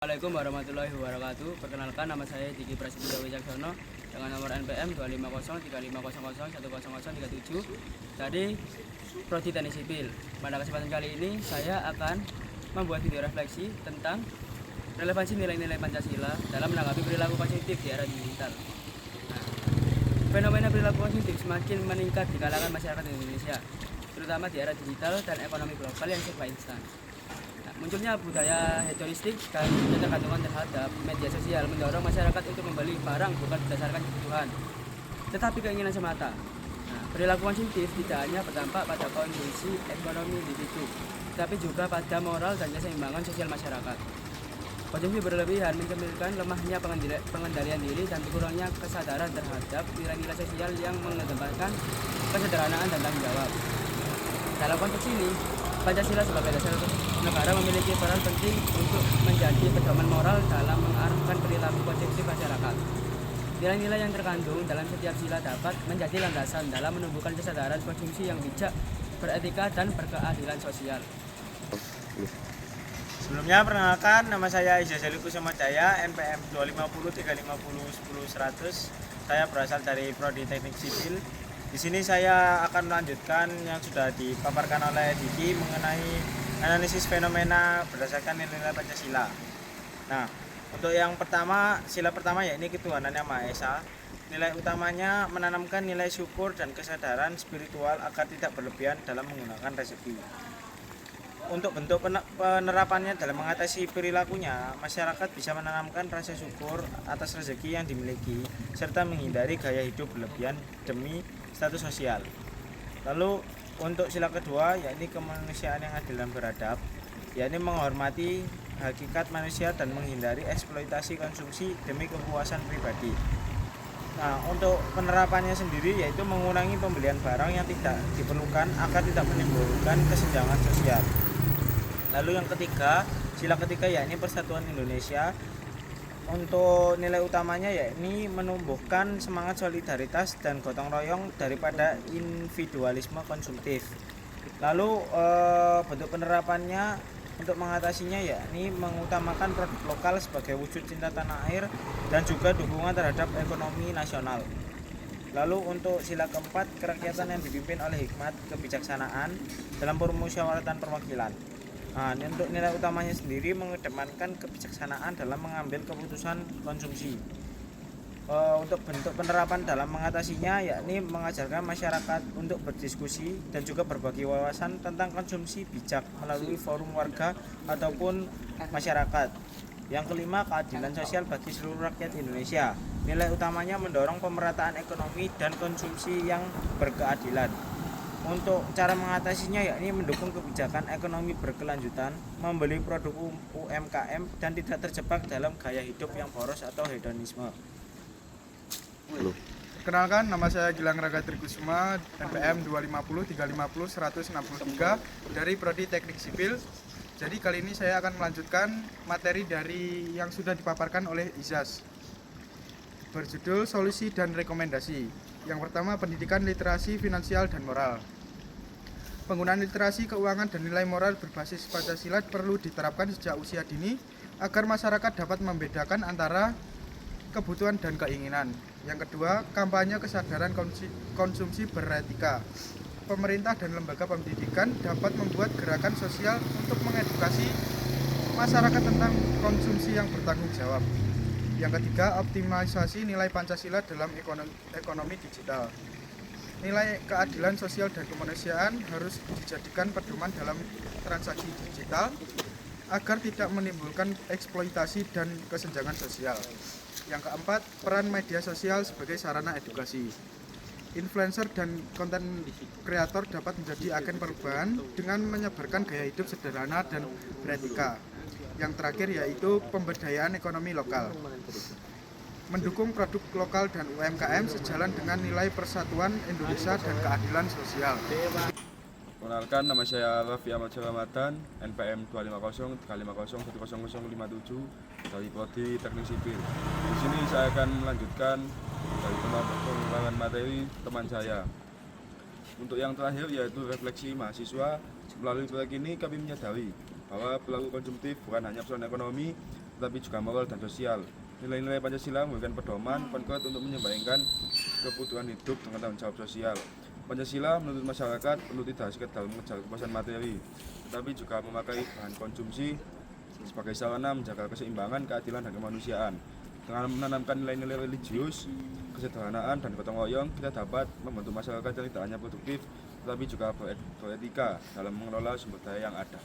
Assalamualaikum warahmatullahi wabarakatuh. Perkenalkan, nama saya Diki Prasetyo Wicaksono dengan nomor NPM 2503501001037 dari Prodi Teknik Sipil. Pada kesempatan kali ini saya akan membuat video refleksi tentang relevansi nilai-nilai Pancasila dalam menanggapi perilaku positif di era digital. Fenomena perilaku positif semakin meningkat di kalangan masyarakat Indonesia, terutama di era digital dan ekonomi global yang serba instan. Munculnya budaya hedonistik dan ketergantungan terhadap media sosial mendorong masyarakat untuk membeli barang bukan berdasarkan kebutuhan, tetapi keinginan semata. Perilaku konsumtif tidak hanya berdampak pada kondisi ekonomi individu, tapi juga pada moral dan keseimbangan sosial masyarakat. Konsumsi berlebihan mencerminkan lemahnya pengendalian diri dan kurangnya kesadaran terhadap nilai-nilai sosial yang mengedepankan kesederhanaan dan tanggung jawab. Dalam konteks ini, Pancasila sebagai dasar negara memiliki peran penting untuk menjadi pedoman moral dalam mengarahkan perilaku positif masyarakat. Nilai-nilai yang terkandung dalam setiap sila dapat menjadi landasan dalam menumbuhkan kesadaran konsumsi yang bijak, beretika, dan berkeadilan sosial. Sebelumnya, perkenalkan, nama saya Izazali Kusumadaya, NPM 25035010100. Saya berasal dari Prodi Teknik Sipil. Di sini saya akan melanjutkan yang sudah dipaparkan oleh Diki mengenai analisis fenomena berdasarkan nilai-nilai Pancasila. Nah, untuk yang pertama, sila pertama yakni ketuhanan yang Maha Esa. Nilai utamanya menanamkan nilai syukur dan kesadaran spiritual agar tidak berlebihan dalam menggunakan rezeki. Untuk bentuk penerapannya dalam mengatasi perilakunya, masyarakat bisa menanamkan rasa syukur atas rezeki yang dimiliki serta menghindari gaya hidup berlebihan demi status sosial. Lalu untuk sila kedua yakni kemanusiaan yang adil dan beradab, yakni menghormati hakikat manusia dan menghindari eksploitasi konsumsi demi kepuasan pribadi. Nah, untuk penerapannya sendiri yaitu mengurangi pembelian barang yang tidak diperlukan agar tidak menimbulkan kesenjangan sosial. Lalu yang ketiga, sila ketiga yakni persatuan Indonesia. Untuk nilai utamanya yakni menumbuhkan semangat solidaritas dan gotong royong daripada individualisme konsumtif. Lalu bentuk penerapannya untuk mengatasinya yakni mengutamakan produk lokal sebagai wujud cinta tanah air dan juga dukungan terhadap ekonomi nasional. Lalu untuk sila keempat, kerakyatan yang dipimpin oleh hikmat kebijaksanaan dalam permusyawaratan perwakilan. Nah, untuk nilai utamanya sendiri mengedepankan kebijaksanaan dalam mengambil keputusan konsumsi. Untuk bentuk penerapan dalam mengatasinya yakni mengajarkan masyarakat untuk berdiskusi dan juga berbagi wawasan tentang konsumsi bijak melalui forum warga ataupun masyarakat. Yang kelima, keadilan sosial bagi seluruh rakyat Indonesia. Nilai utamanya mendorong pemerataan ekonomi dan konsumsi yang berkeadilan. Untuk cara mengatasinya yakni mendukung kebijakan ekonomi berkelanjutan, membeli produk UMKM dan tidak terjebak dalam gaya hidup yang boros atau hedonisme. Perkenalkan, nama saya Gilang Raga Trikusuma, NPM 250350163 dari Prodi Teknik Sipil. Jadi kali ini saya akan melanjutkan materi dari yang sudah dipaparkan oleh Izaz, berjudul Solusi dan Rekomendasi. Yang pertama, pendidikan literasi finansial dan moral. Penggunaan literasi keuangan dan nilai moral berbasis Pancasila perlu diterapkan sejak usia dini agar masyarakat dapat membedakan antara kebutuhan dan keinginan. Yang kedua, kampanye kesadaran konsumsi beretika. Pemerintah dan lembaga pendidikan dapat membuat gerakan sosial untuk mengedukasi masyarakat tentang konsumsi yang bertanggung jawab. Yang ketiga, optimalisasi nilai Pancasila dalam ekonomi digital. Nilai keadilan sosial dan kemanusiaan harus dijadikan pedoman dalam transaksi digital agar tidak menimbulkan eksploitasi dan kesenjangan sosial. Yang keempat, peran media sosial sebagai sarana edukasi. Influencer dan konten kreator dapat menjadi agen perubahan dengan menyebarkan gaya hidup sederhana dan beretika. Yang terakhir yaitu pemberdayaan ekonomi lokal. Mendukung produk lokal dan UMKM sejalan dengan nilai persatuan Indonesia dan keadilan sosial. Perkenalkan, nama saya Raffi Ahmad Ramadan, NPM 25035010057 dari Prodi Teknik Sipil. Di sini saya akan melanjutkan dari pengembangan materi teman saya. Untuk yang terakhir yaitu refleksi mahasiswa. Melalui proyek ini kami menyadari bahwa perilaku konsumtif bukan hanya persoalan ekonomi, tetapi juga moral dan sosial. Nilai-nilai Pancasila memberikan pedoman konkret untuk menyeimbangkan kebutuhan hidup dengan tanggung jawab sosial. Pancasila menuntut masyarakat untuk tidak sekedar mengejar kepuasan materi, tetapi juga memakai bahan konsumsi sebagai sarana menjaga keseimbangan, keadilan, dan kemanusiaan. Dengan menanamkan nilai-nilai religius, kesederhanaan, dan gotong royong, kita dapat membantu masyarakat yang tidak hanya produktif, tetapi juga beretika dalam mengelola sumber daya yang ada.